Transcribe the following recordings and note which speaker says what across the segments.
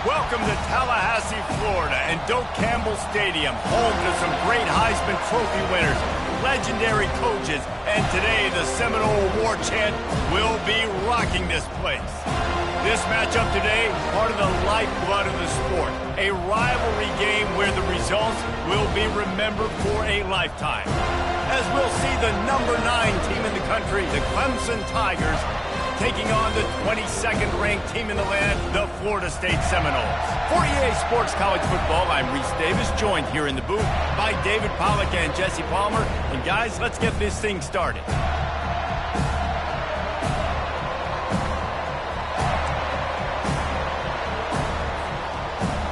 Speaker 1: Welcome to Tallahassee, Florida, and Doak Campbell Stadium, home to some great Heisman Trophy winners, legendary coaches, and today the Seminole Award chant will be rocking this place. This matchup today, part of the lifeblood of the sport, a rivalry game where the results will be remembered for a lifetime. As we'll see the number 9 team in the country, the Clemson Tigers, taking on the 22nd ranked team in the land, the Florida State Seminoles. For EA Sports College Football, I'm Reese Davis, joined here in the booth by David Pollack and Jesse Palmer. And guys, let's get this thing started.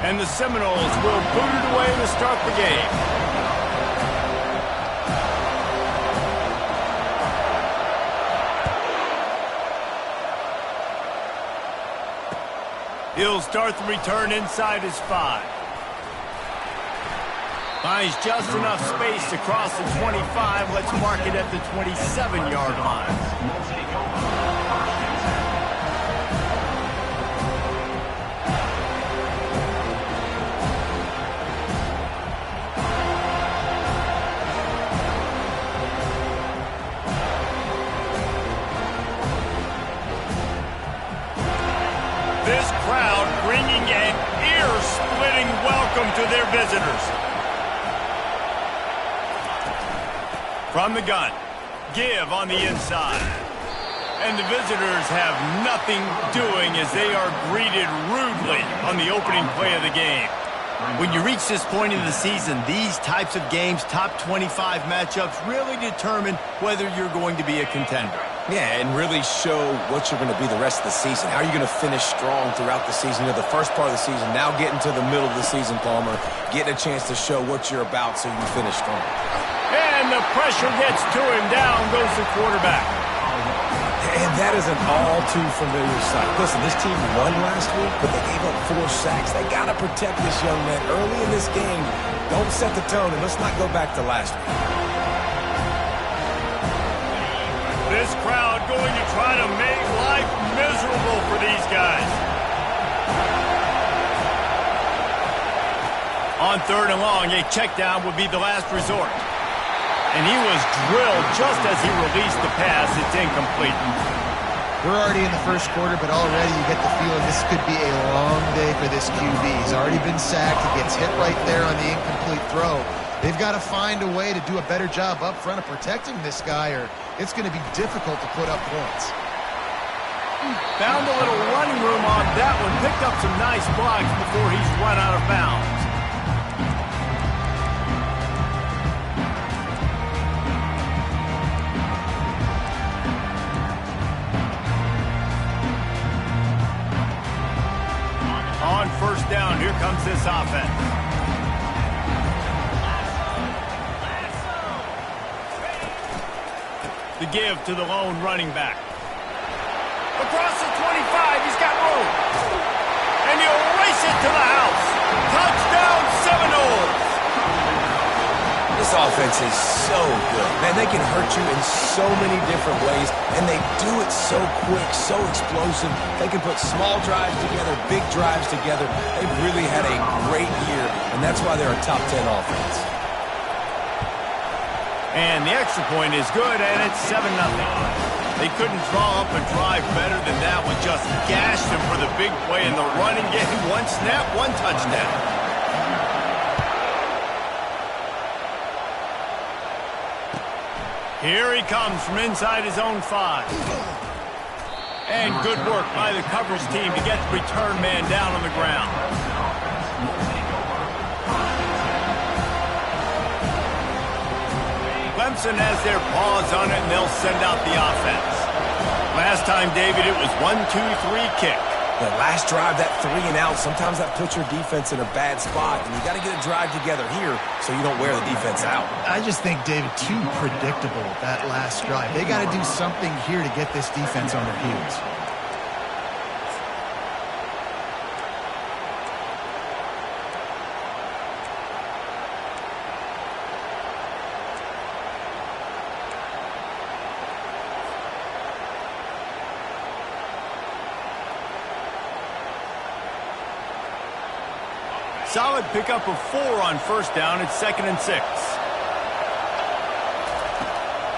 Speaker 1: And the Seminoles will boot it away to start the game. He'll start the return inside his 5. Finds just enough space to cross the 25. Let's mark it at the 27-yard line. This crowd bringing an ear-splitting welcome to their visitors. From the gun, give on the inside. And the visitors have nothing doing as they are greeted rudely on the opening play of the game. When you reach this point in the season, these types of games, top 25 matchups, really determine whether you're going to be a contender.
Speaker 2: Yeah, and really show what you're going to be the rest of the season. How are you going to finish strong throughout the season? You know, the first part of the season, now getting to the middle of the season, Palmer, getting a chance to show what you're about so you can finish strong.
Speaker 1: And the pressure gets to him. Down goes the quarterback.
Speaker 2: And that is an all-too-familiar sight. Listen, this team won last week, but they gave up 4 sacks. They got to protect this young man early in this game. Don't set the tone, and let's not go back to last week.
Speaker 1: This crowd going to try to make life miserable for these guys. On 3rd and long, a check down would be the last resort. And he was drilled just as he released the pass. It's incomplete.
Speaker 3: We're already in the first quarter, but already you get the feeling this could be a long day for this QB. He's already been sacked. He gets hit right there on the incomplete throw. They've got to find a way to do a better job up front of protecting this guy, or it's going to be difficult to put up points.
Speaker 1: Found a little running room on that one. Picked up some nice blocks before he's run out of bounds. On 1st down, here comes this offense. The give to the lone running back. Across the 25, he's got room. And he'll race it to the house. Touchdown, Seminoles.
Speaker 2: This offense is so good. Man, they can hurt you in so many different ways, and they do it so quick, so explosive. They can put small drives together, big drives together. They've really had a great year, and that's why they're a top 10 offense.
Speaker 1: And the extra point is good, and it's 7-0. They couldn't draw up a drive better than that one. Just gashed him for the big play in the running game. 1 snap, 1 touchdown. Here he comes from inside his own 5. And good work by the coverage team to get the return man down on the ground. Clemson has their paws on it, and they'll send out the offense. Last time, David, it was 1-2-3 kick.
Speaker 2: The last drive, that 3 and out, sometimes that puts your defense in a bad spot, and you got to get a drive together here so you don't wear the defense out.
Speaker 3: I just think, David, too predictable, that last drive. They got to do something here to get this defense on their heels.
Speaker 1: Solid pickup of 4 on first down. It's 2nd and 6.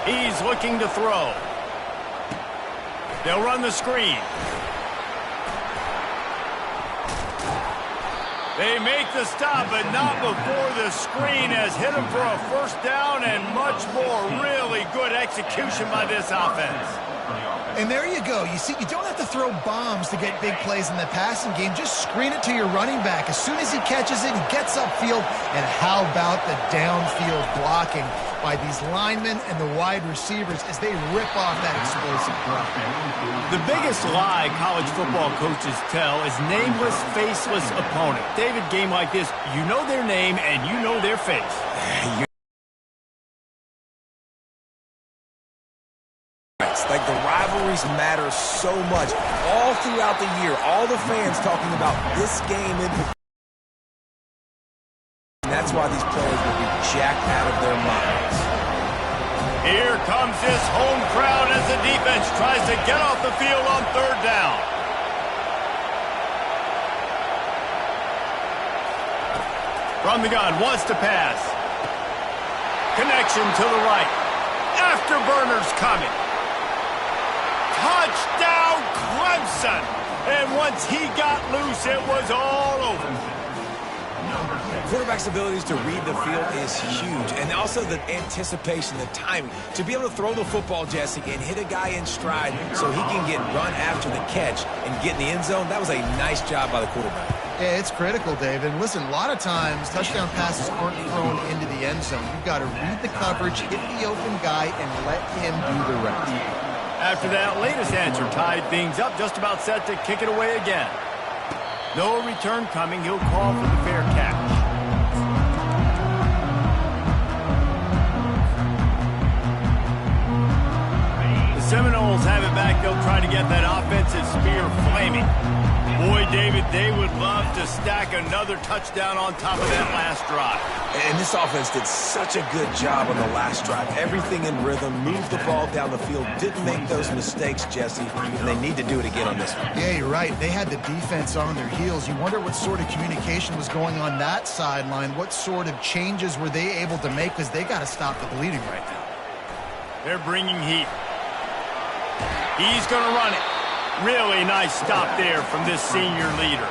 Speaker 1: He's looking to throw. They'll run the screen. They make the stop, but not before the screen has hit him for a first down and much more. Really good execution by this offense.
Speaker 3: And there you go. You see, you don't have to throw bombs to get big plays in the passing game. Just screen it to your running back. As soon as he catches it, he gets upfield. And how about the downfield blocking by these linemen and the wide receivers as they rip off that explosive run.
Speaker 1: The biggest lie college football coaches tell is nameless, faceless opponent. David, game like this, you know their name and you know their face.
Speaker 2: Like, the rivalries matter so much all throughout the year. All the fans talking about this game in particular. And that's why these players will be jacked out of their minds.
Speaker 1: Here comes this home crowd as the defense tries to get off the field on 3rd down. From the gun, wants to pass. Connection to the right. Afterburners coming. Touchdown, Clemson! And once he got loose, it was all over.
Speaker 2: Quarterback's abilities to read the field is huge, and also the anticipation, the timing. To be able to throw the football, Jesse, and hit a guy in stride so he can get run after the catch and get in the end zone, that was a nice job by the quarterback.
Speaker 3: Yeah, it's critical, David. Listen, a lot of times touchdown passes aren't thrown into the end zone. You've got to read the coverage, hit the open guy, and let him do the rest.
Speaker 1: After that latest answer tied things up, just about set to kick it away again. No return coming. He'll call for the fair catch. The Seminoles have it back. They'll try to get that offensive spear flaming. Boy, David, they would love to stack another touchdown on top of that last drive.
Speaker 2: And this offense did such a good job on the last drive. Everything in rhythm, moved the ball down the field, didn't make those mistakes, Jesse, and they need to do it again on this one.
Speaker 3: Yeah, you're right. They had the defense on their heels. You wonder what sort of communication was going on that sideline. What sort of changes were they able to make, because they got to stop the bleeding right now.
Speaker 1: They're bringing heat. He's going to run it. Really nice stop there from this senior leader.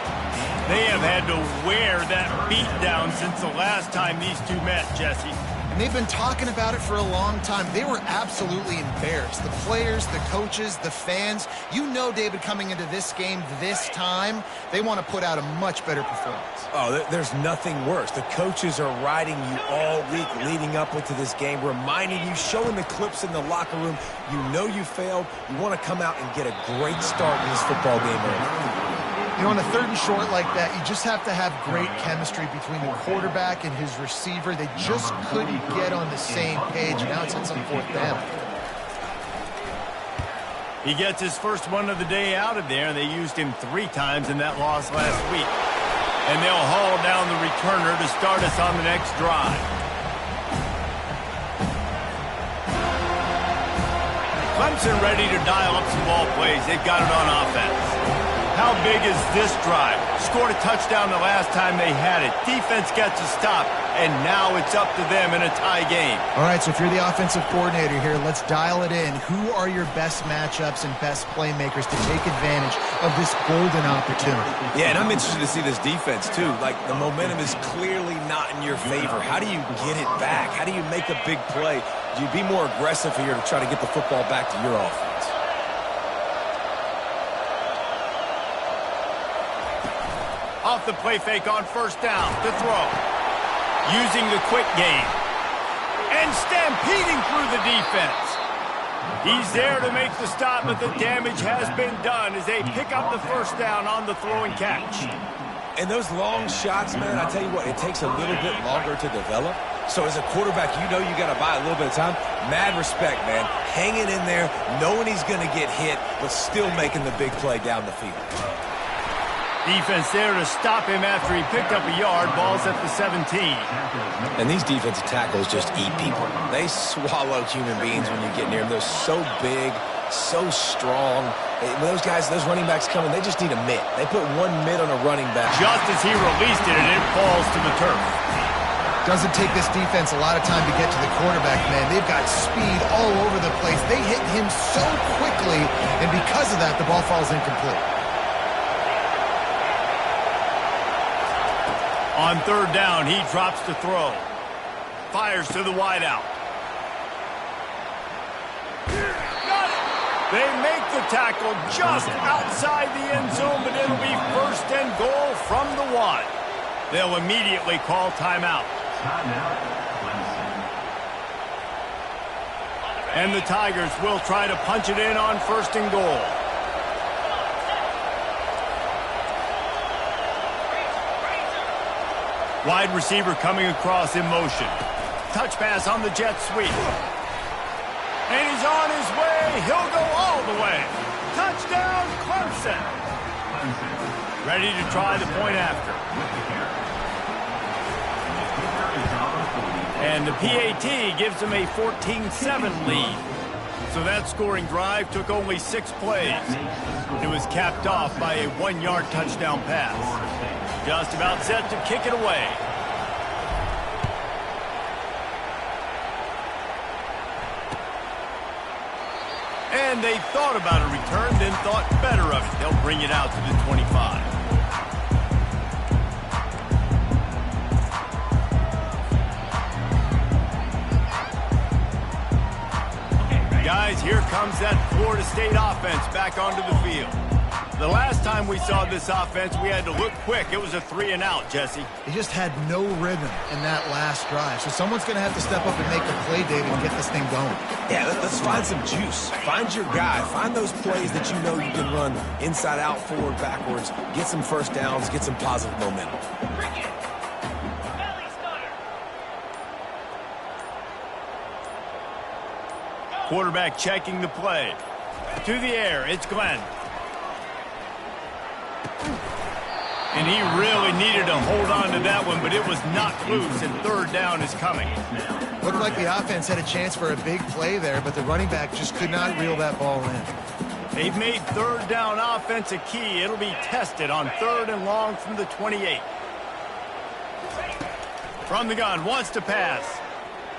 Speaker 1: They have had to wear that beat down since the last time these two met, Jesse.
Speaker 3: And they've been talking about it for a long time. They were absolutely embarrassed. The players, the coaches, the fans. You know, David, coming into this game this time, they want to put out a much better performance.
Speaker 2: Oh, there's nothing worse. The coaches are riding you all week leading up into this game, reminding you, showing the clips in the locker room. You know you failed. You want to come out and get a great start in this football game early.
Speaker 3: You know, on a 3rd and short like that, you just have to have great chemistry between the quarterback and his receiver. They just couldn't get on the same page. Now it's on some 4th down.
Speaker 1: He gets his first one of the day out of there, and they used him 3 times in that loss last week. And they'll haul down the returner to start us on the next drive. Clemson ready to dial up some ball plays. They've got it on offense. How big is this drive? Scored a touchdown the last time they had it. Defense gets a stop, and now it's up to them in a tie game.
Speaker 3: All right, so if you're the offensive coordinator here, let's dial it in. Who are your best matchups and best playmakers to take advantage of this golden opportunity?
Speaker 2: Yeah, and I'm interested to see this defense, too. Like, the momentum is clearly not in your favor. How do you get it back? How do you make a big play? Do you be more aggressive here to try to get the football back to your offense?
Speaker 1: Off the play fake on first down to throw. Using the quick game. And stampeding through the defense. He's there to make the stop, but the damage has been done as they pick up the first down on the throw and catch.
Speaker 2: And those long shots, man, I tell you what, it takes a little bit longer to develop. So as a quarterback, you know you got to buy a little bit of time. Mad respect, man. Hanging in there, knowing he's going to get hit, but still making the big play down the field.
Speaker 1: Defense there to stop him after he picked up a yard. Ball's at the 17.
Speaker 2: And these defensive tackles just eat people. They swallow human beings when you get near them. They're so big, so strong. When those guys, those running backs coming, they just need a mitt. They put one mitt on a running back.
Speaker 1: Just as he released it, and it falls to the turf.
Speaker 3: Doesn't take this defense a lot of time to get to the quarterback, man. They've got speed all over the place. They hit him so quickly, and because of that, the ball falls incomplete.
Speaker 1: On third down, he drops to throw. Fires to the wideout. They make the tackle just outside the end zone, but it'll be first and goal from the 1. They'll immediately call timeout. And the Tigers will try to punch it in on first and goal. Wide receiver coming across in motion. Touch pass on the jet sweep. And he's on his way. He'll go all the way. Touchdown, Clemson. Ready to try the point after. And the PAT gives them a 14-7 lead. So that scoring drive took only 6 plays. It was capped off by a 1-yard touchdown pass. Just about set to kick it away. And they thought about a return, then thought better of it. They'll bring it out to the 25. Guys, here comes that Florida State offense back onto the field. The last time we saw this offense, we had to look quick. It was a 3-and-out, Jesse.
Speaker 3: They just had no rhythm in that last drive. So someone's going to have to step up and make a play, David, and get this thing going.
Speaker 2: Yeah, let's find some juice. Find your guy. Find those plays that you know you can run inside out, forward, backwards. Get some first downs. Get some positive momentum.
Speaker 1: Quarterback checking the play. To the air, it's Glenn. And he really needed to hold on to that one, but it was knocked loose, and third down is coming.
Speaker 3: Looked like the offense had a chance for a big play there, but the running back just could not reel that ball in.
Speaker 1: They've made third down offense a key. It'll be tested on 3rd and long from the 28. From the gun, wants to pass.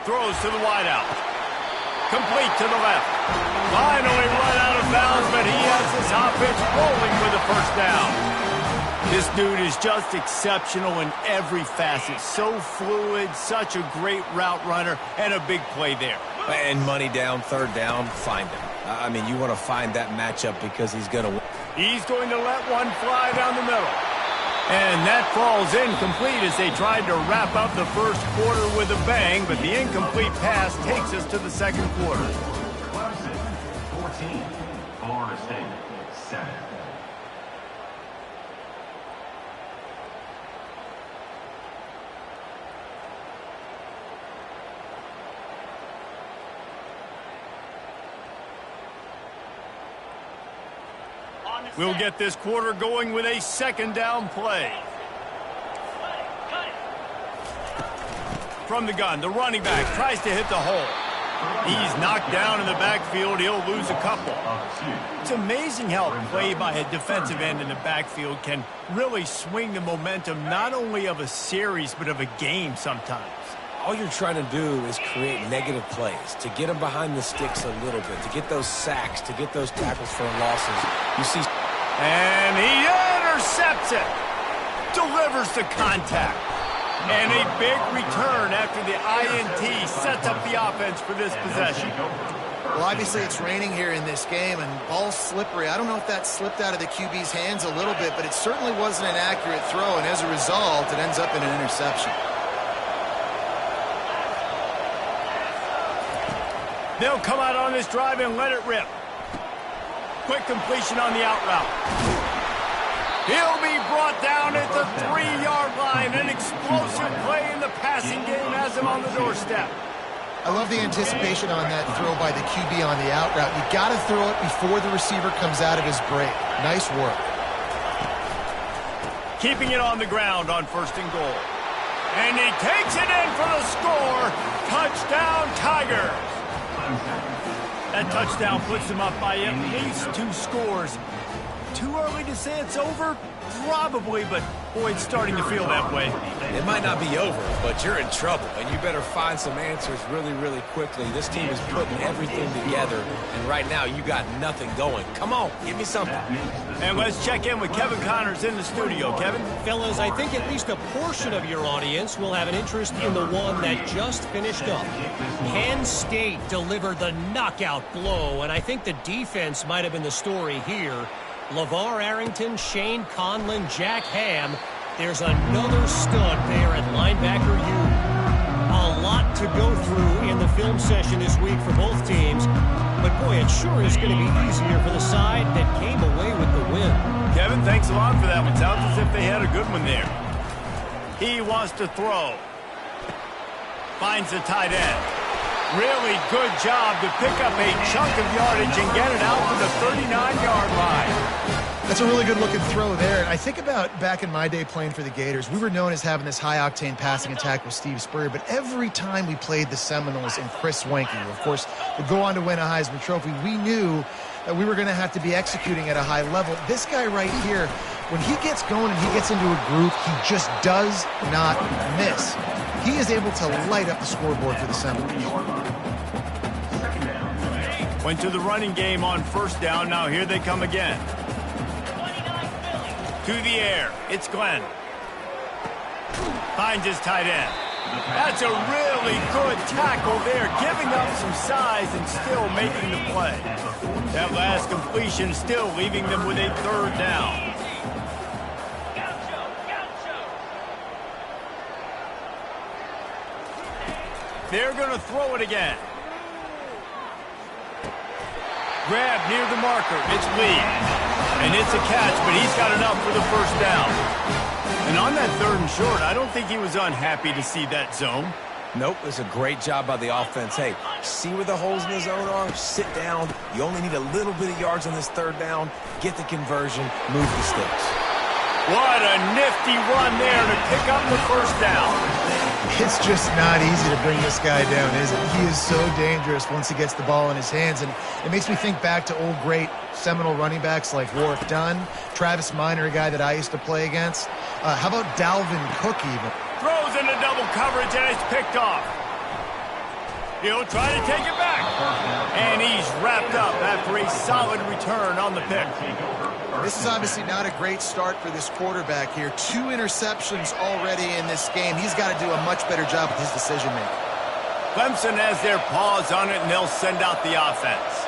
Speaker 1: Throws to the wideout. Complete to the left. Finally run out of bounds, but he has this offense rolling with a first down. This dude is just exceptional in every facet. So fluid, such a great route runner, and a big play there.
Speaker 2: And money down, third down, find him. I mean, you want to find that matchup because he's going to win.
Speaker 1: He's going to let one fly down the middle. And that falls incomplete as they tried to wrap up the first quarter with a bang, but the incomplete pass takes us to the second quarter.
Speaker 4: Clemson, 14. Florida State, 7.
Speaker 1: We'll get this quarter going with a second down play. From the gun, the running back tries to hit the hole. He's knocked down in the backfield. He'll lose a couple. It's amazing how a play by a defensive end in the backfield can really swing the momentum not only of a series but of a game sometimes.
Speaker 2: All you're trying to do is create negative plays, to get them behind the sticks a little bit, to get those sacks, to get those tackles for losses. You see...
Speaker 1: And he intercepts it. Delivers the contact. And a big return after the INT sets up the offense for this possession.
Speaker 3: Well, obviously it's raining here in this game, and ball's slippery. I don't know if that slipped out of the QB's hands a little bit, but it certainly wasn't an accurate throw, and as a result, it ends up in an interception.
Speaker 1: They'll come out on this drive and let it rip. Quick completion on the out route. He'll be brought down at the 3-yard line. An explosive play in the passing game has him on the doorstep.
Speaker 3: I love the anticipation on that throw by the QB on the out route. You got to throw it before the receiver comes out of his break. Nice work.
Speaker 1: keeping it on the ground on 1st and goal. And he takes it in for the score. Touchdown, Tigers. That touchdown puts them up by at least 2 scores. Too early to say it's over? Probably, but boy, it's starting to feel that way.
Speaker 2: It might not be over, but you're in trouble, and you better find some answers really, really quickly. This team is putting everything together, and right now you got nothing going. Come on, give me something.
Speaker 1: And let's check in with Kevin Connors in the studio. Kevin?
Speaker 5: Fellas, I think at least a portion of your audience will have an interest in the one that just finished up. Penn State delivered the knockout blow, and I think the defense might have been the story here. LeVar Arrington, Shane Conlon, Jack Ham. There's another stud there at linebacker U. A lot to go through in the film session this week for both teams. But boy, it sure is going to be easier for the side that came away with the win.
Speaker 1: Kevin, thanks a lot for that one. Sounds as if they had a good one there. He wants to throw. Finds the tight end. Really good job to pick up a chunk of yardage and get it out to the 39-yard line.
Speaker 3: That's a really good-looking throw there. I think about back in my day playing for the Gators, we were known as having this high-octane passing attack with Steve Spurrier, but every time we played the Seminoles and Chris Wenke, who, of course, would go on to win a Heisman Trophy, we knew that we were going to have to be executing at a high level. This guy right here, when he gets going and he gets into a groove, he just does not miss. He is able to light up the scoreboard for the Seminoles.
Speaker 1: Went to the running game on 1st down. Now here they come again. To the air. It's Glenn. Finds his tight end. That's a really good tackle there, giving up some size and still making the play. That last completion still leaving them with a 3rd down. They're going to throw it again. Grab near the marker. It's Lee. And it's a catch, but he's got enough for the 1st down. And on that 3rd and short, I don't think he was unhappy to see that zone.
Speaker 2: Nope, it's a great job by the offense. Hey, see where the holes in the zone are? Sit down. You only need a little bit of yards on this 3rd down. Get the conversion. Move the sticks.
Speaker 1: What a nifty run there to pick up the 1st down.
Speaker 3: It's just not easy to bring this guy down, is it? He is so dangerous once he gets the ball in his hands, and it makes me think back to old great Seminole running backs like Warwick Dunn, Travis Minor, a guy that I used to play against. How about Dalvin Cook even?
Speaker 1: Throws into double coverage, and it's picked off. He'll try to take it back. And he's wrapped up after a solid return on the pick.
Speaker 3: This is obviously not a great start for this quarterback here. 2 interceptions already in this game. He's got to do a much better job with his decision-making.
Speaker 1: Clemson has their paws on it, and they'll send out the offense.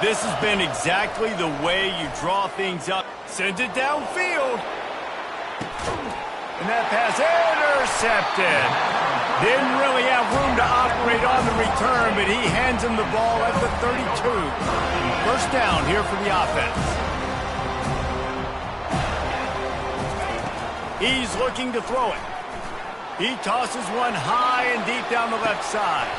Speaker 1: This has been exactly the way you draw things up. Sends it downfield. And that pass intercepted. Didn't really have room to operate on the return, but he hands him the ball at the 32. 1st down here for the offense. He's looking to throw it. He tosses one high and deep down the left side.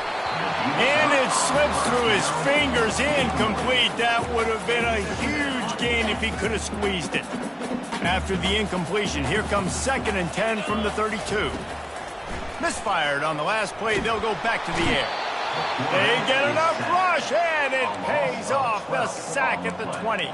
Speaker 1: And it slips through his fingers, incomplete. That would have been a huge gain if he could have squeezed it. After the incompletion, here comes 2nd and 10 from the 32. Misfired on the last play. They'll go back to the air. They get enough rush, and it pays off. The sack at the 20.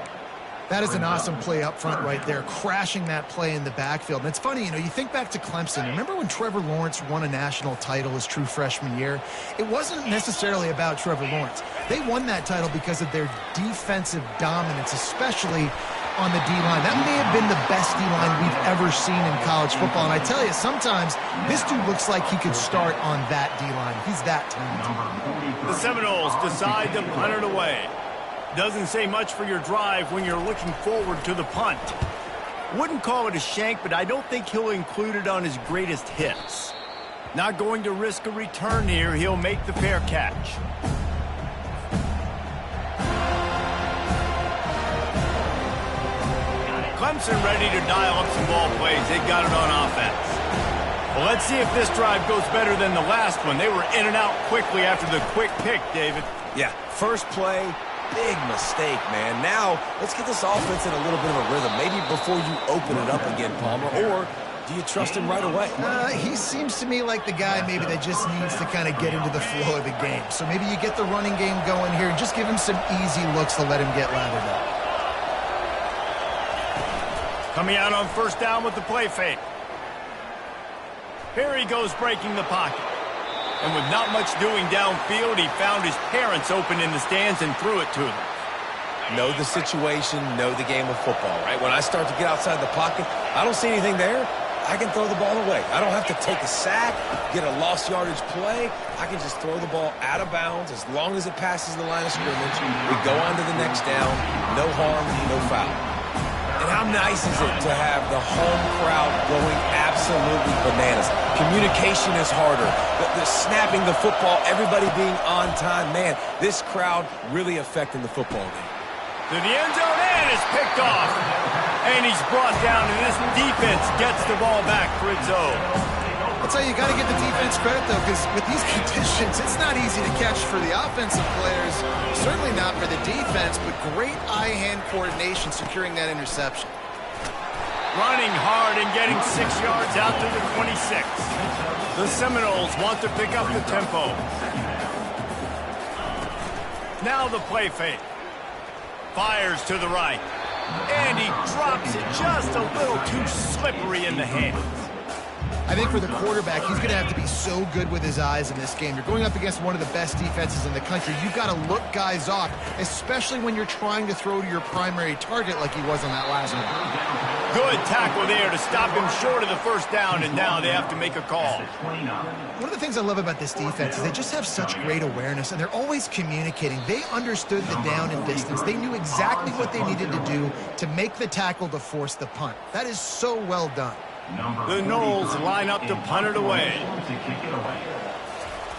Speaker 3: That is an awesome play up front right there, crashing that play in the backfield. And it's funny, you know, you think back to Clemson. Remember when Trevor Lawrence won a national title his true freshman year? It wasn't necessarily about Trevor Lawrence. They won that title because of their defensive dominance, especially on the D-line. That may have been the best D-line we've ever seen in college football. And I tell you, sometimes this dude looks like he could start on that D-line. He's that talented.
Speaker 1: The Seminoles decide to punt it away. Doesn't say much for your drive when you're looking forward to the punt. Wouldn't call it a shank, but I don't think he'll include it on his greatest hits. Not going to risk a return here. He'll make the fair catch. Clemson ready to dial up some ball plays. They got it on offense. Well, let's see if this drive goes better than the last one. They were in and out quickly after the quick pick, David.
Speaker 2: Yeah, first play, big mistake, man. Now, let's get this offense in a little bit of a rhythm. Maybe before you open it up again, Palmer, or do you trust him right away?
Speaker 3: He seems to me like the guy maybe that just needs to kind of get into the flow of the game. So maybe you get the running game going here and just give him some easy looks to let him get lathered up.
Speaker 1: Coming out on first down with the play fake. Here he goes breaking the pocket. And with not much doing downfield, he found his parents open in the stands and threw it to them.
Speaker 2: Know the situation, know the game of football, right? When I start to get outside the pocket, I don't see anything there. I can throw the ball away. I don't have to take a sack, get a lost yardage play. I can just throw the ball out of bounds as long as it passes the line of scrimmage. We go on to the next down. No harm, no foul. And how nice is it to have the home crowd going absolutely bananas? Communication is harder. The snapping the football, everybody being on time. Man, this crowd really affecting the football game.
Speaker 1: To the end zone, and it's picked off. And he's brought down, and this defense gets the ball back for its own.
Speaker 3: I'll tell you, you got to give the defense credit, though, because with these conditions, it's not easy to catch for the offensive players. Certainly not for the defense, but great eye-hand coordination securing that interception.
Speaker 1: Running hard and getting 6 yards out to the 26. The Seminoles want to pick up the tempo. Now the play fake. Fires to the right. And he drops it just a little too slippery in the hands.
Speaker 3: I think for the quarterback, he's going to have to be so good with his eyes in this game. You're going up against one of the best defenses in the country. You've got to look guys off, especially when you're trying to throw to your primary target like he was on that last one.
Speaker 1: Good tackle there to stop him short of the first down, and now they have to make a call.
Speaker 3: One of the things I love about this defense is they just have such great awareness, and they're always communicating. They understood the down and distance. They knew exactly what they needed to do to make the tackle to force the punt. That is so well done.
Speaker 1: The Noles line up to punt it away.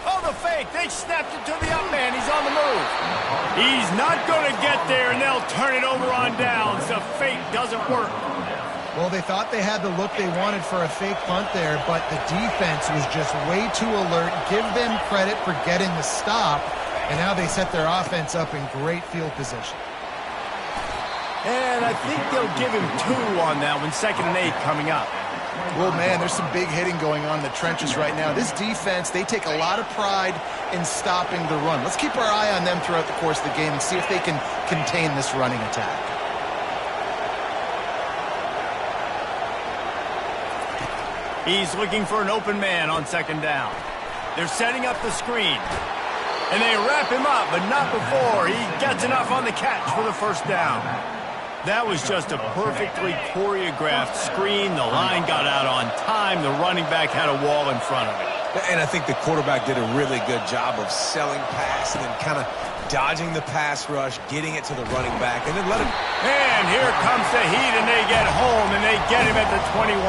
Speaker 1: Oh, the fake. They snapped it to the up man. He's on the move. He's not going to get there, and they'll turn it over on downs. The fake doesn't work.
Speaker 3: Well, they thought they had the look they wanted for a fake punt there, but the defense was just way too alert. Give them credit for getting the stop, and now they set their offense up in great field position.
Speaker 1: And I think they'll give him 2 on that one. 2nd and 8 coming up.
Speaker 3: Well, man, there's some big hitting going on in the trenches right now. This defense, they take a lot of pride in stopping the run. Let's keep our eye on them throughout the course of the game and see if they can contain this running attack.
Speaker 1: He's looking for an open man on 2nd down. They're setting up the screen. And they wrap him up, but not before he gets enough on the catch for the first down. That was just a perfectly choreographed screen. The line got out on time. The running back had a wall in front of it.
Speaker 2: And I think the quarterback did a really good job of selling pass and then kind of dodging the pass rush, getting it to the running back, and then let him.
Speaker 1: And here comes the heat, and they get home, and they get him at the 21.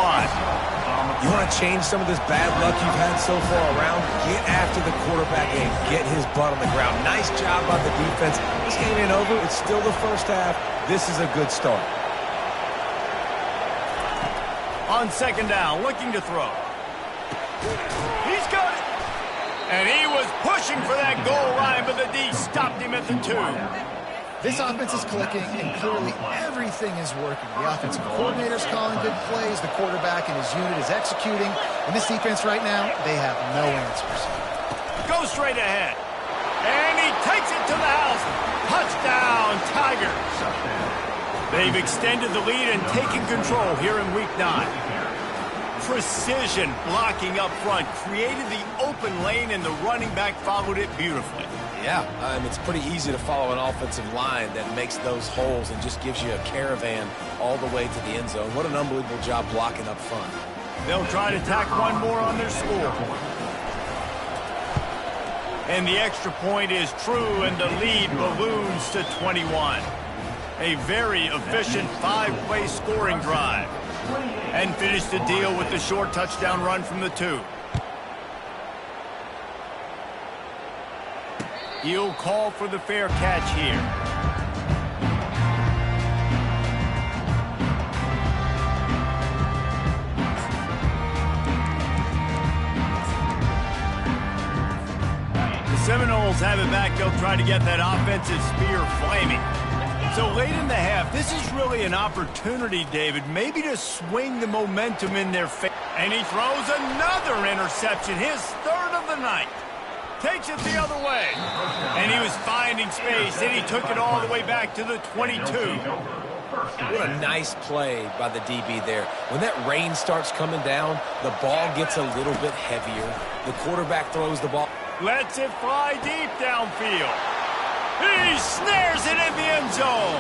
Speaker 2: You want to change some of this bad luck you've had so far around? Get after the quarterback and get his butt on the ground. Nice job by the defense. This game ain't over. It's still the first half. This is a good start.
Speaker 1: On 2nd down, looking to throw. He's got it. And he was pushing for that goal line, but the D stopped him at the 2.
Speaker 3: This offense is clicking, and clearly everything is working. The offensive coordinator's calling good plays. The quarterback and his unit is executing. And this defense right now, they have no answers.
Speaker 1: Go straight ahead. And he takes it to the house. Touchdown, Tigers. They've extended the lead and taken control here in Week 9. Precision blocking up front created the open lane, and the running back followed it beautifully.
Speaker 2: Yeah, it's pretty easy to follow an offensive line that makes those holes and just gives you a caravan all the way to the end zone. What an unbelievable job blocking up front.
Speaker 1: They'll try to tack one more on their score. And the extra point is true, and the lead balloons to 21. A very efficient 5-play scoring drive. And finish the deal with the short touchdown run from the 2. He'll call for the fair catch here. The Seminoles have it back. They'll try to get that offensive spear flaming. So late in the half, this is really an opportunity, David, maybe to swing the momentum in their favor. And he throws another interception, his third of the night. Takes it the other way. And he was finding space, and he took it all the way back to the 22.
Speaker 2: What a nice play by the DB there. When that rain starts coming down, the ball gets a little bit heavier. The quarterback throws the ball.
Speaker 1: Lets it fly deep downfield. He snares it in the end zone.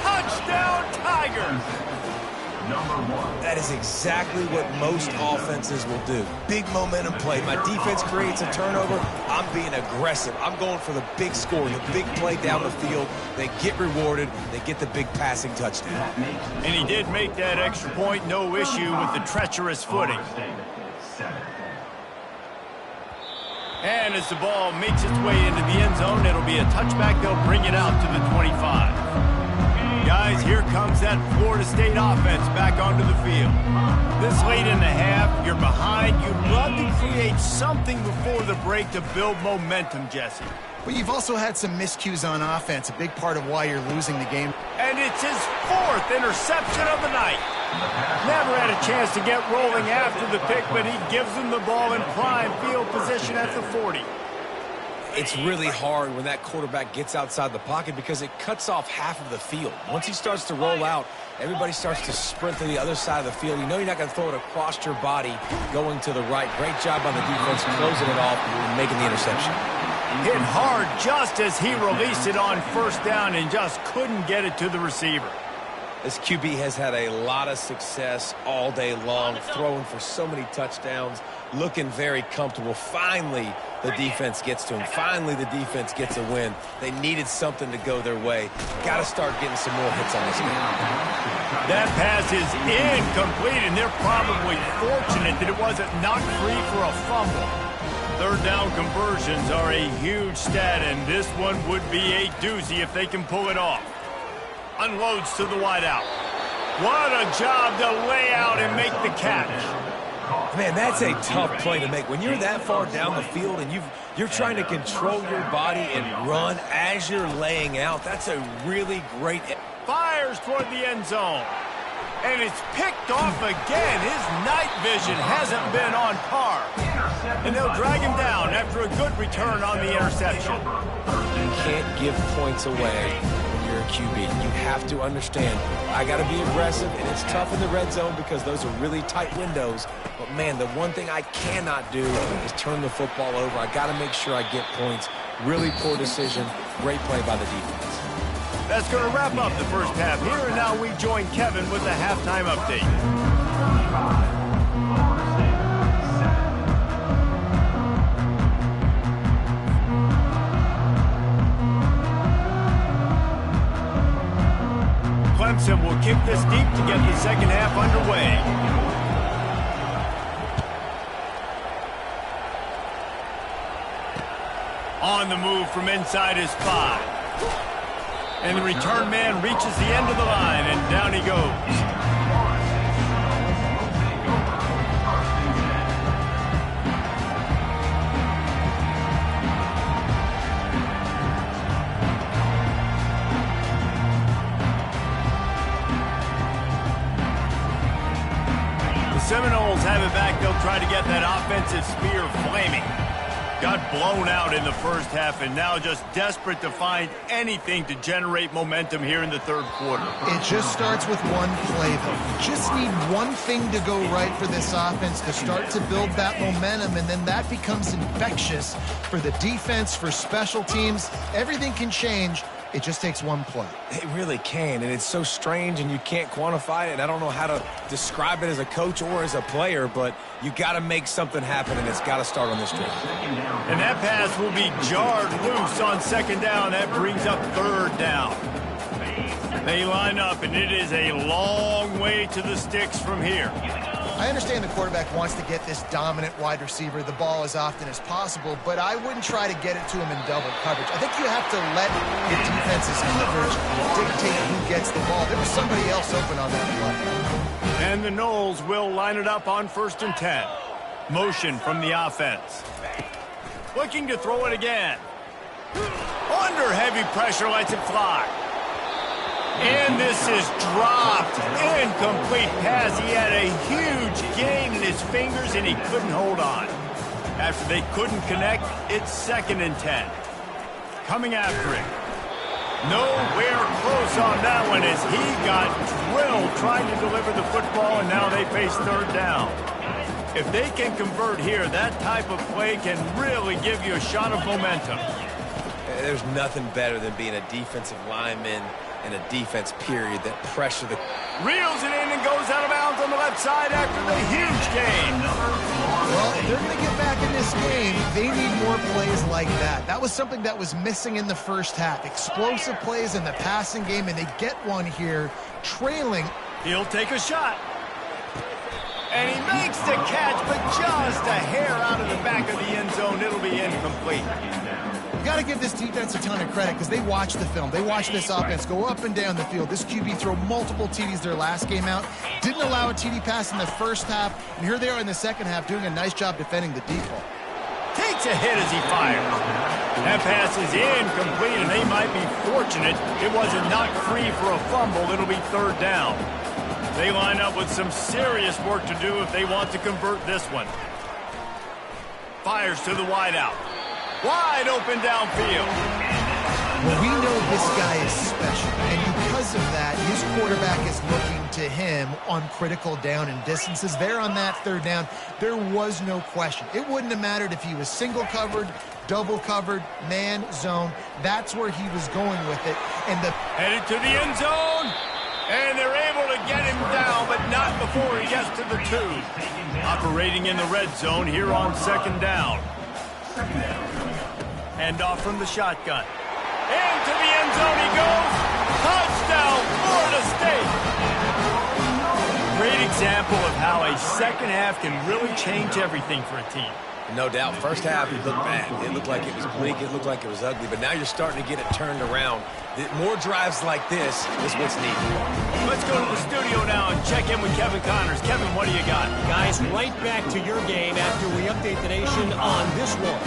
Speaker 1: Touchdown, Tigers.
Speaker 2: That is exactly what most offenses will do. Big momentum play. My defense creates a turnover. I'm being aggressive. I'm going for the big score, the big play down the field. They get rewarded. They get the big passing touchdown.
Speaker 1: And he did make that extra point. No issue with the treacherous footing. And as the ball makes its way into the end zone, it'll be a touchback. They'll bring it out to the 25. Guys, here comes that Florida State offense back onto the field. This late in the half, you're behind. You'd love to create something before the break to build momentum, Jesse.
Speaker 3: But you've also had some miscues on offense, a big part of why you're losing the game.
Speaker 1: And it's his fourth interception of the night. Never had a chance to get rolling after the pick, but he gives them the ball in prime field position at the 40.
Speaker 2: It's really hard when that quarterback gets outside the pocket because it cuts off half of the field. Once he starts to roll out, everybody starts to sprint to the other side of the field. You know you're not going to throw it across your body going to the right. Great job on the defense closing it off and making the interception.
Speaker 1: Hit hard just as he released it on first down and just couldn't get it to the receiver.
Speaker 2: This QB has had a lot of success all day long, throwing for so many touchdowns, looking very comfortable. Finally, the defense gets to him. Finally, the defense gets a win. They needed something to go their way. Got to start getting some more hits on this game.
Speaker 1: That pass is incomplete, and they're probably fortunate that it wasn't knocked free for a fumble. Third down conversions are a huge stat, and this one would be a doozy if they can pull it off. Unloads to the wideout. What a job to lay out and make the catch.
Speaker 2: Man, that's a tough play to make. When you're that far down the field and you're trying to control your body and run as you're laying out, that's a really great...
Speaker 1: Fires toward the end zone. And it's picked off again. His night vision hasn't been on par. And they'll drag him down after a good return on the interception.
Speaker 2: You can't give points away when you're a QB. You have to understand, I got to be aggressive, and it's tough in the red zone because those are really tight windows. But, man, the one thing I cannot do is turn the football over. I got to make sure I get points. Really poor decision. Great play by the defense.
Speaker 1: That's going to wrap up the first half here, and now we join Kevin with the halftime update. Clemson will kick this deep to get the second half underway. On the move from inside his 5. And the return man reaches the end of the line, and down he goes. The Seminoles have it back. They'll try to get that offensive spear flaming. Got blown out in the first half and now just desperate to find anything to generate momentum here in the third quarter.
Speaker 3: It just starts with one play, though. You just need one thing to go right for this offense to start to build that momentum, and then that becomes infectious for the defense, for special teams. Everything can change. It just takes one play.
Speaker 2: It really can, and it's so strange, and you can't quantify it, and I don't know how to describe it as a coach or as a player, but you got to make something happen, and it's got to start on this drive.
Speaker 1: And that pass will be jarred loose on second down. That brings up third down. They line up, and it is a long way to the sticks from here.
Speaker 3: I understand the quarterback wants to get this dominant wide receiver the ball as often as possible, but I wouldn't try to get it to him in double coverage. I think you have to let the defense's coverage dictate who gets the ball. There was somebody else open on that play.
Speaker 1: And the Noles will line it up on 1st and 10. Motion from the offense. Looking to throw it again. Under heavy pressure, lets it fly. And this is dropped. Incomplete pass. He had a huge gain in his fingers, and he couldn't hold on. After they couldn't connect, it's 2nd and 10. Coming after it. Nowhere close on that one as he got drilled trying to deliver the football, and now they face 3rd down. If they can convert here, that type of play can really give you a shot of momentum.
Speaker 2: There's nothing better than being a defensive lineman and a defense period that pressure the...
Speaker 1: Reels it in and goes out of bounds on the left side after the huge gain.
Speaker 3: Well, if they're going to get back in this game, they need more plays like that. That was something that was missing in the first half. Explosive plays in the passing game, and they get one here, trailing.
Speaker 1: He'll take a shot. And he makes the catch, but just a hair out of the back of the end zone. It'll be incomplete.
Speaker 3: You got to give this defense a ton of credit because they watch the film. They watch this offense go up and down the field. This QB throw multiple TDs their last game out. Didn't allow a TD pass in the first half. And here they are in the second half doing a nice job defending the deep ball.
Speaker 1: Takes a hit as he fires. That pass is incomplete, and they might be fortunate it wasn't knocked free for a fumble. It'll be 3rd down. They line up with some serious work to do if they want to convert this one. Fires to the wideout. Wide open downfield.
Speaker 3: Well, we know this guy is special, and because of that, his quarterback is looking to him on critical down and distances. There on that 3rd down, there was no question. It wouldn't have mattered if he was single covered, double covered, man, zone. That's where he was going with it. And
Speaker 1: headed to the end zone. And they're able to get him down, but not before he gets to the 2. Operating in the red zone here on 2nd down. Hand off from the shotgun. Into the end zone he goes. Touchdown, Florida State. Great example of how a second half can really change everything for a team.
Speaker 2: No doubt. First half, it looked bad. It looked like it was bleak. It looked like it was ugly. But now you're starting to get it turned around. More drives like this is what's needed.
Speaker 1: Let's go to the studio now and check in with Kevin Connors. Kevin, what do you got?
Speaker 5: Guys, right back to your game after we update the nation on this one.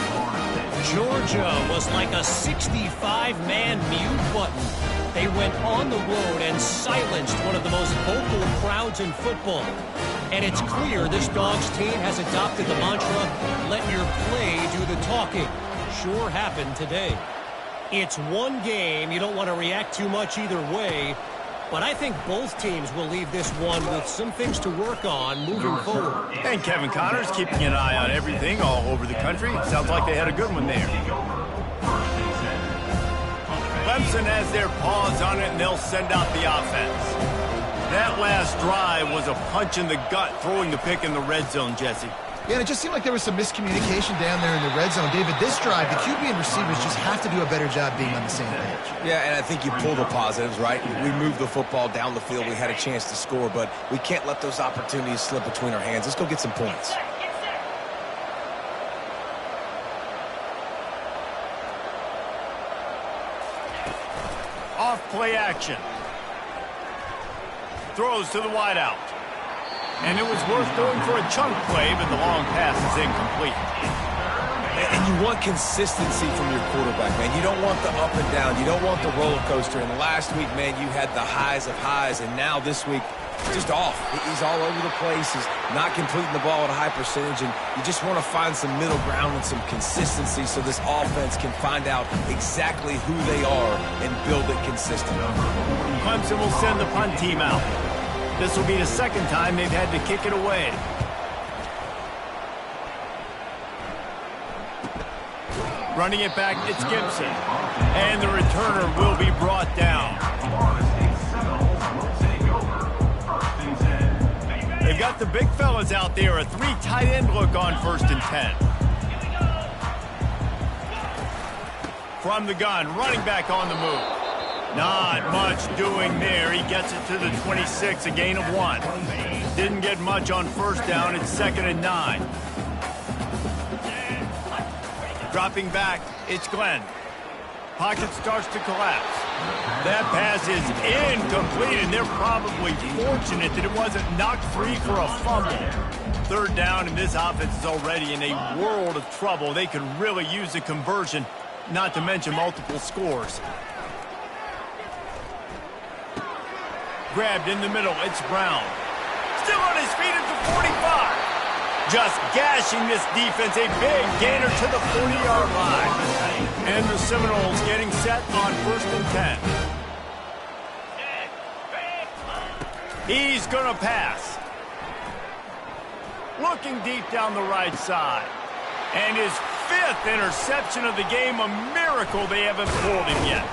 Speaker 5: Georgia was like a 65-man mute button. They went on the road and silenced one of the most vocal crowds in football. And it's clear this Dogs team has adopted the mantra, let your play do the talking. Sure happened today. It's one game. You don't want to react too much either way. But I think both teams will leave this one with some things to work on moving forward.
Speaker 1: And Kevin Connors keeping an eye on everything all over the country. Sounds like they had a good one there. Clemson has their paws on it, and they'll send out the offense. That last drive was a punch in the gut, throwing the pick in the red zone, Jesse.
Speaker 3: Yeah, and it just seemed like there was some miscommunication down there in the red zone. David, this drive, the QB and receivers just have to do a better job being on the same page.
Speaker 2: Yeah, and I think you pull the positives, right? We moved the football down the field. We had a chance to score, but we can't let those opportunities slip between our hands. Let's go get some points.
Speaker 1: Off play action. Throws to the wideout. And it was worth going for a chunk play, but the long pass is incomplete.
Speaker 2: And you want consistency from your quarterback, man. You don't want the up and down. You don't want the roller coaster. And last week, man, you had the highs of highs, and now this week, just off. He's all over the place. He's not completing the ball at a high percentage, and you just want to find some middle ground and some consistency so this offense can find out exactly who they are and build it consistently.
Speaker 1: Clemson will send the punt team out. This will be the second time they've had to kick it away. Running it back, it's Gibson. And the returner will be brought down. They've got the big fellas out there. A 3 tight end look on 1st and 10. From the gun, running back on the move. Not much doing there. He gets it to the 26, a gain of 1. Didn't get much on 1st down. It's 2nd and 9. Dropping back, it's Glenn. Pocket starts to collapse. That pass is incomplete, and they're probably fortunate that it wasn't knocked free for a fumble. Third down, and this offense is already in a world of trouble. They could really use a conversion, not to mention multiple scores. Grabbed in the middle, it's Brown. Still on his feet at the 45. Just gashing this defense, a big gainer to the 40-yard line. And the Seminoles getting set on 1st and 10. He's going to pass. Looking deep down the right side. And his 5th interception of the game, a miracle they haven't pulled him yet.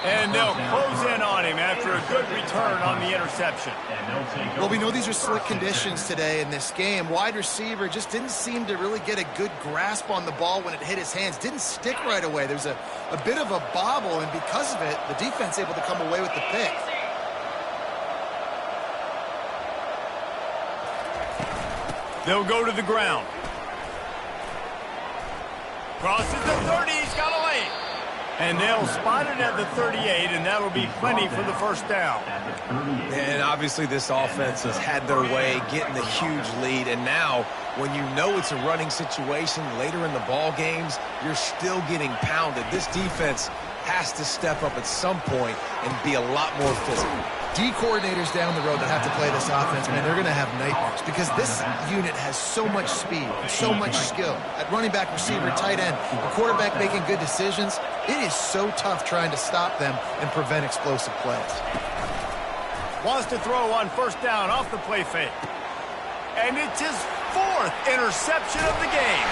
Speaker 1: And they'll close in on him after a good return on the interception.
Speaker 3: Well, we know these are slick conditions today in this game. Wide receiver just didn't seem to really get a good grasp on the ball when it hit his hands. Didn't stick right away. There's a bit of a bobble, and because of it, the defense able to come away with the pick.
Speaker 1: They'll go to the ground. Crosses the 30, he's got a lane. And they'll spot it at the 38, and that'll be plenty for the first down.
Speaker 2: And obviously this offense has had their way, getting the huge lead. And now, when you know it's a running situation later in the ball games, you're still getting pounded. This defense has to step up at some point and be a lot more physical.
Speaker 3: D coordinators down the road that have to play this offense, man, they're going to have nightmares because this unit has so much speed and so much skill. At running back, receiver, tight end, the quarterback making good decisions, it is so tough trying to stop them and prevent explosive plays.
Speaker 1: Wants to throw on 1st down off the play fake. And it's his 4th interception of the game.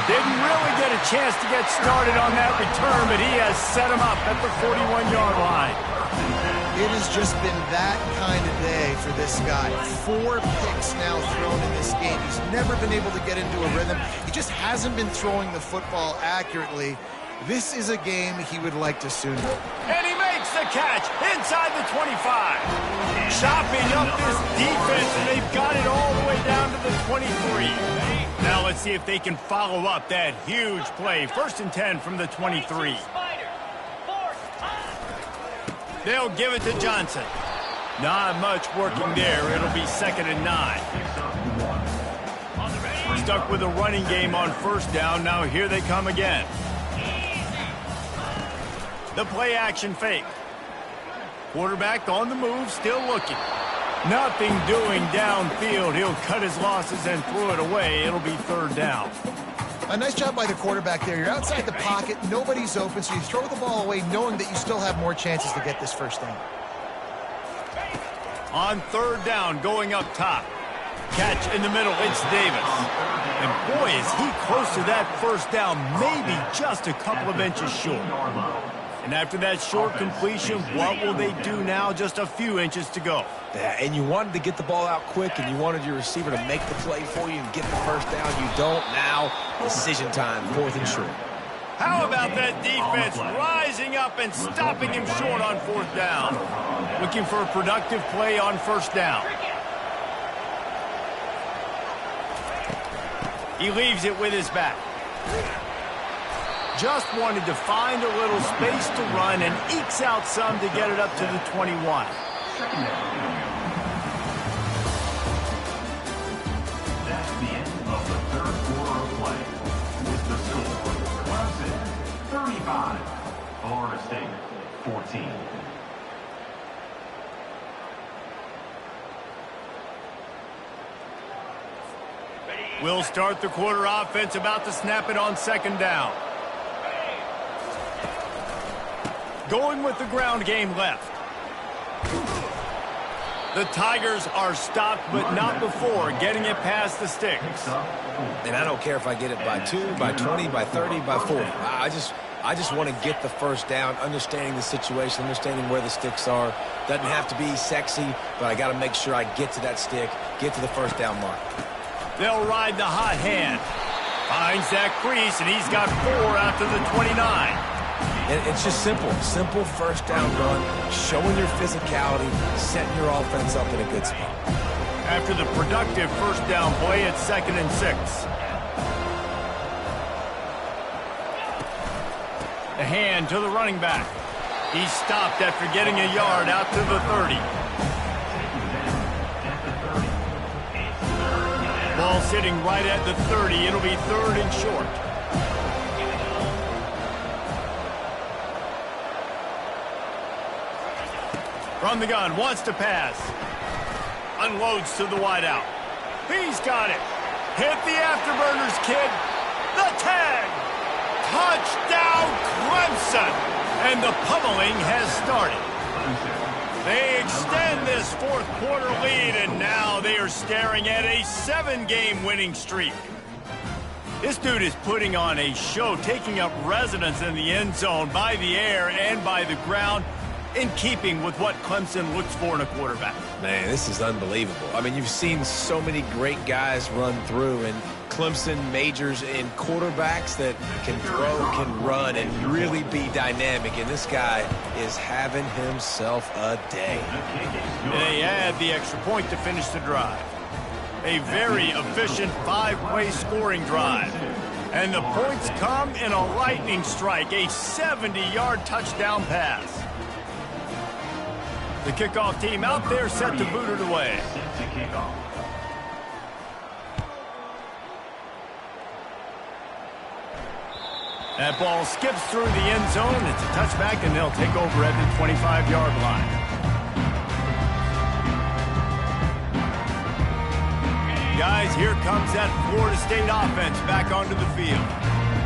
Speaker 1: Didn't really get a chance to get started on that return, but he has set him up at the 41-yard line.
Speaker 3: It has just been that kind of day for this guy. 4 picks now thrown in this game. He's never been able to get into a rhythm. He just hasn't been throwing the football accurately. This is a game he would like to soon win.
Speaker 1: And he makes the catch inside the 25. Chopping up this defense, and they've got it all the way down to the 23. Now let's see if they can follow up that huge play. 1st and 10 from the 23. They'll give it to Johnson. Not much working there. It'll be 2nd and 9. Stuck with a running game on 1st down. Now here they come again. The play action fake. Quarterback on the move, still looking. Nothing doing downfield. He'll cut his losses and throw it away. It'll be 3rd down.
Speaker 3: A nice job by the quarterback there. You're outside the pocket, nobody's open, so you throw the ball away knowing that you still have more chances to get this 1st down.
Speaker 1: On 3rd down, going up top. Catch in the middle, it's Davis. And boy, is he close to that 1st down, maybe just a couple of inches short. And after that short completion, what will they do now? Just a few inches to go.
Speaker 2: Yeah, and you wanted to get the ball out quick, and you wanted your receiver to make the play for you and get the 1st down. You don't now. Decision time, 4th and short.
Speaker 1: How about that defense rising up and stopping him short on 4th down? Looking for a productive play on 1st down. He leaves it with his back. Just wanted to find a little space to run and ekes out some to get it up to the 21.
Speaker 4: That's the end of the 3rd quarter of play. With the score, Clemson 35, Florida State 14.
Speaker 1: We'll start the quarter offense, about to snap it on 2nd down. Going with the ground game left. The Tigers are stopped, but not before getting it past the sticks.
Speaker 2: And I don't care if I get it by 2, by 20, by 30, by 40. I just want to get the 1st down, understanding the situation, understanding where the sticks are. Doesn't have to be sexy, but I got to make sure I get to that stick, get to the 1st down mark.
Speaker 1: They'll ride the hot hand. Finds that crease, and he's got 4 out to the 29.
Speaker 2: And it's just simple 1st down run, showing your physicality, setting your offense up in a good spot.
Speaker 1: After the productive 1st down play, it's 2nd and 6. The hand to the running back. He's stopped after getting a yard out to the 30. Ball sitting right at the 30. It'll be 3rd and short. From the gun, wants to pass. Unloads to the wideout. He's got it. Hit the afterburners, kid. The tag. Touchdown, Clemson. And the pummeling has started. They extend this 4th quarter lead, and now they are staring at a 7-game winning streak. This dude is putting on a show, taking up residence in the end zone by the air and by the ground, in keeping with what Clemson looks for in a quarterback.
Speaker 2: Man, this is unbelievable. I mean, you've seen so many great guys run through, and Clemson majors in quarterbacks that can throw, can run, and really be dynamic. And this guy is having himself a day.
Speaker 1: They add the extra point to finish the drive. A very efficient 5-play scoring drive. And the points come in a lightning strike, a 70-yard touchdown pass. The kickoff team out there set to boot it away. That ball skips through the end zone. It's a touchback, and they'll take over at the 25-yard line. Guys, here comes that Florida State offense back onto the field.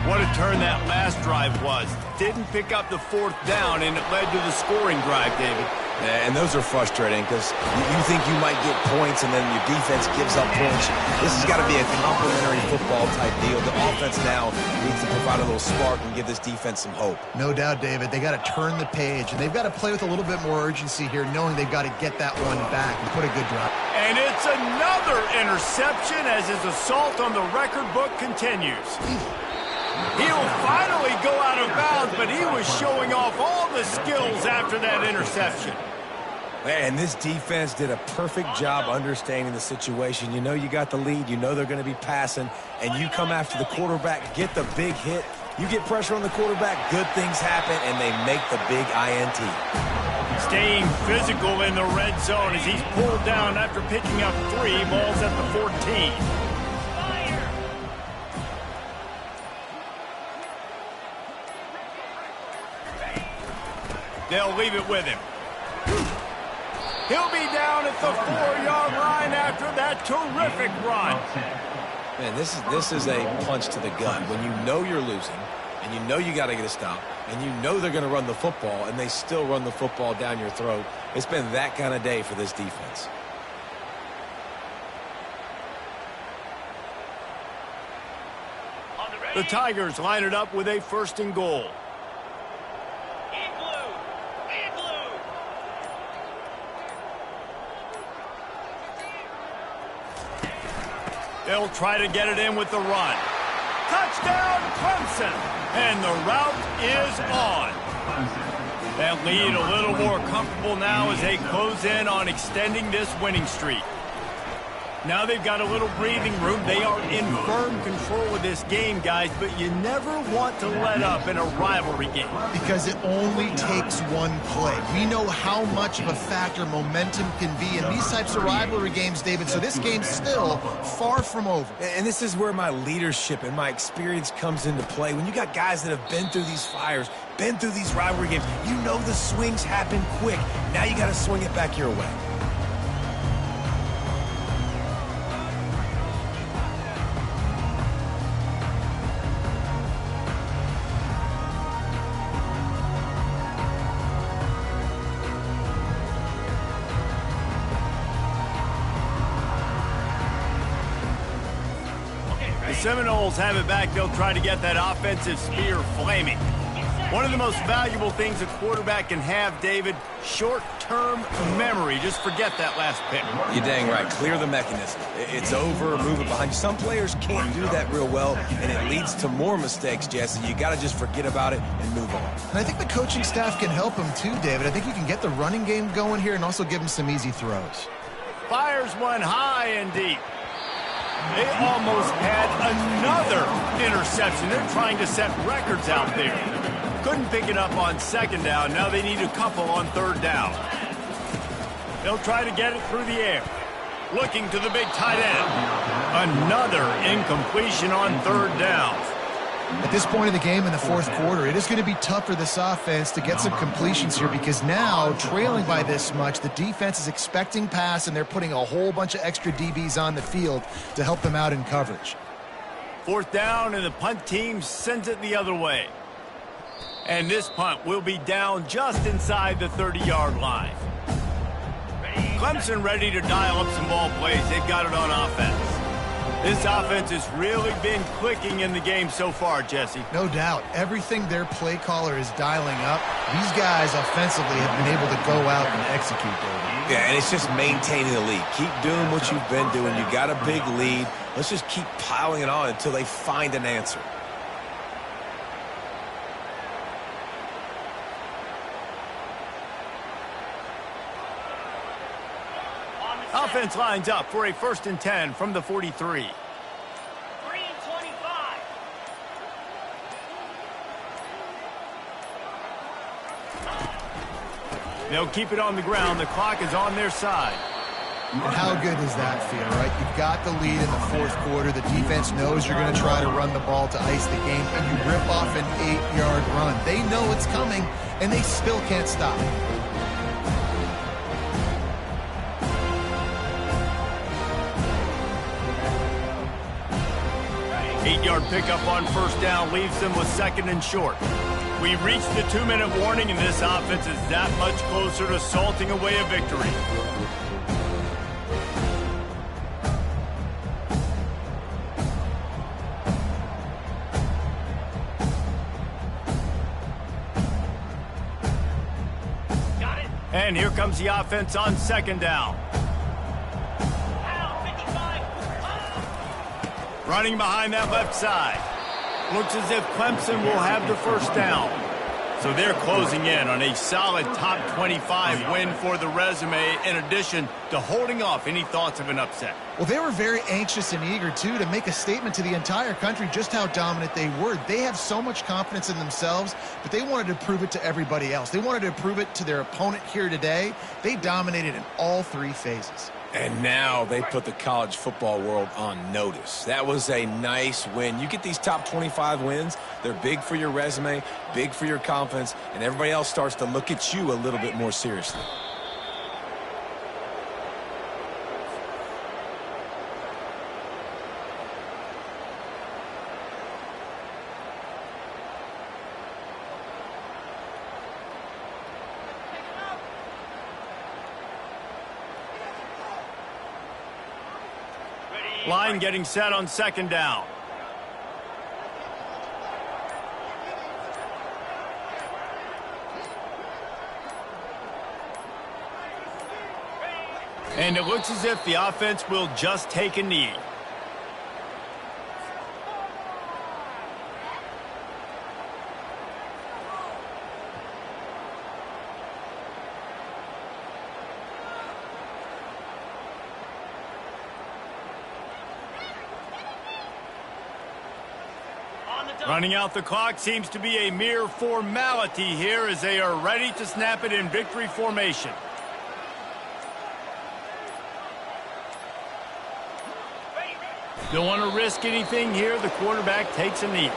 Speaker 1: What a turn that last drive was. Didn't pick up the 4th down, and it led to the scoring drive, David.
Speaker 2: And those are frustrating because you think you might get points and then your defense gives up points. This has got to be a complementary football type deal. The offense now needs to provide a little spark and give this defense some hope.
Speaker 3: No doubt, David. They got to turn the page, and they've got to play with a little bit more urgency here, knowing they've got to get that one back and put a good drive.
Speaker 1: And it's another interception as his assault on the record book continues. He'll finally go out of bounds, but he was showing off all the skills after that interception.
Speaker 2: Man, this defense did a perfect job understanding the situation. You know you got the lead. You know they're going to be passing. And you come after the quarterback, get the big hit. You get pressure on the quarterback, good things happen, and they make the big INT.
Speaker 1: Staying physical in the red zone as he's pulled down after picking up 3 balls at the 14. They'll leave it with him. He'll be down at the 4-yard line after that terrific run.
Speaker 2: Man, this is a punch to the gut. When you know you're losing, and you know you got to get a stop, and you know they're going to run the football, and they still run the football down your throat. It's been that kind of day for this defense.
Speaker 1: The Tigers line it up with a 1st and goal. They'll try to get it in with the run. Touchdown, Clemson! And the route is on. That lead a little more comfortable now as they close in on extending this winning streak. Now they've got a little breathing room. They are in firm control of this game, guys, but you never want to let up in a rivalry game.
Speaker 3: Because it only takes one play. We know how much of a factor momentum can be in these types of rivalry games, David, so this game's still far from over.
Speaker 2: And this is where my leadership and my experience comes into play. When you got guys that have been through these fires, been through these rivalry games, you know the swings happen quick. Now you got to swing it back your way.
Speaker 1: Seminoles have it back. They'll try to get that offensive spear flaming. One of the most valuable things a quarterback can have, David, short-term memory. Just forget that last pick.
Speaker 2: You're dang right. Clear the mechanism. It's over, move it behind you. Some players can't do that real well, and it leads to more mistakes, Jesse. You got to just forget about it and move on.
Speaker 3: And I think the coaching staff can help him too, David. I think you can get the running game going here and also give him some easy throws.
Speaker 1: Fires one high and deep. They almost had another interception. They're trying to set records out there. Couldn't pick it up on 2nd down. Now they need a couple on 3rd down. They'll try to get it through the air. Looking to the big tight end. Another incompletion on third down.
Speaker 3: At this point in the game in the fourth quarter, it is going to be tough for this offense to get some completions here because now, trailing by this much, the defense is expecting pass, and they're putting a whole bunch of extra DBs on the field to help them out in coverage.
Speaker 1: Fourth down, and the punt team sends it the other way. And this punt will be down just inside the 30-yard line. Clemson ready to dial up some ball plays. They've got it on offense. This offense has really been clicking in the game so far, Jesse.
Speaker 3: No doubt. Everything their play caller is dialing up, these guys offensively have been able to go out and execute, David.
Speaker 2: Yeah, and it's just maintaining the lead. Keep doing what you've been doing. You got a big lead. Let's just keep piling it on until they find an answer.
Speaker 1: Offense lines up for a 1st and 10 from the 43.
Speaker 6: 3 and 25.
Speaker 1: They'll keep it on the ground. The clock is on their side.
Speaker 3: And how good does that feel, right? You've got the lead in the fourth quarter. The defense knows you're going to try to run the ball to ice the game, and you rip off an 8-yard run. They know it's coming, and they still can't stop it.
Speaker 1: 8-yard pickup on first down leaves them with 2nd and short. We've reached the 2-minute warning, and this offense is that much closer to salting away a victory.
Speaker 6: Got it.
Speaker 1: And here comes the offense on 2nd down. Running behind that left side. Looks as if Clemson will have the first down. So they're closing in on a solid top 25 win for the resume, in addition to holding off any thoughts of an upset.
Speaker 3: Well, they were very anxious and eager, too, to make a statement to the entire country just how dominant they were. They have so much confidence in themselves, but they wanted to prove it to everybody else. They wanted to prove it to their opponent here today. They dominated in all 3 phases.
Speaker 2: And now they put the college football world on notice. That was a nice win. You get these top 25 wins, they're big for your resume, big for your confidence, and everybody else starts to look at you a little bit more seriously.
Speaker 1: Line getting set on 2nd down. And it looks as if the offense will just take a knee. Running out the clock seems to be a mere formality here as they are ready to snap it in victory formation. Don't want to risk anything here. The quarterback takes a knee.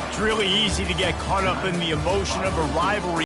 Speaker 1: It's really easy to get caught up in the emotion of a rivalry.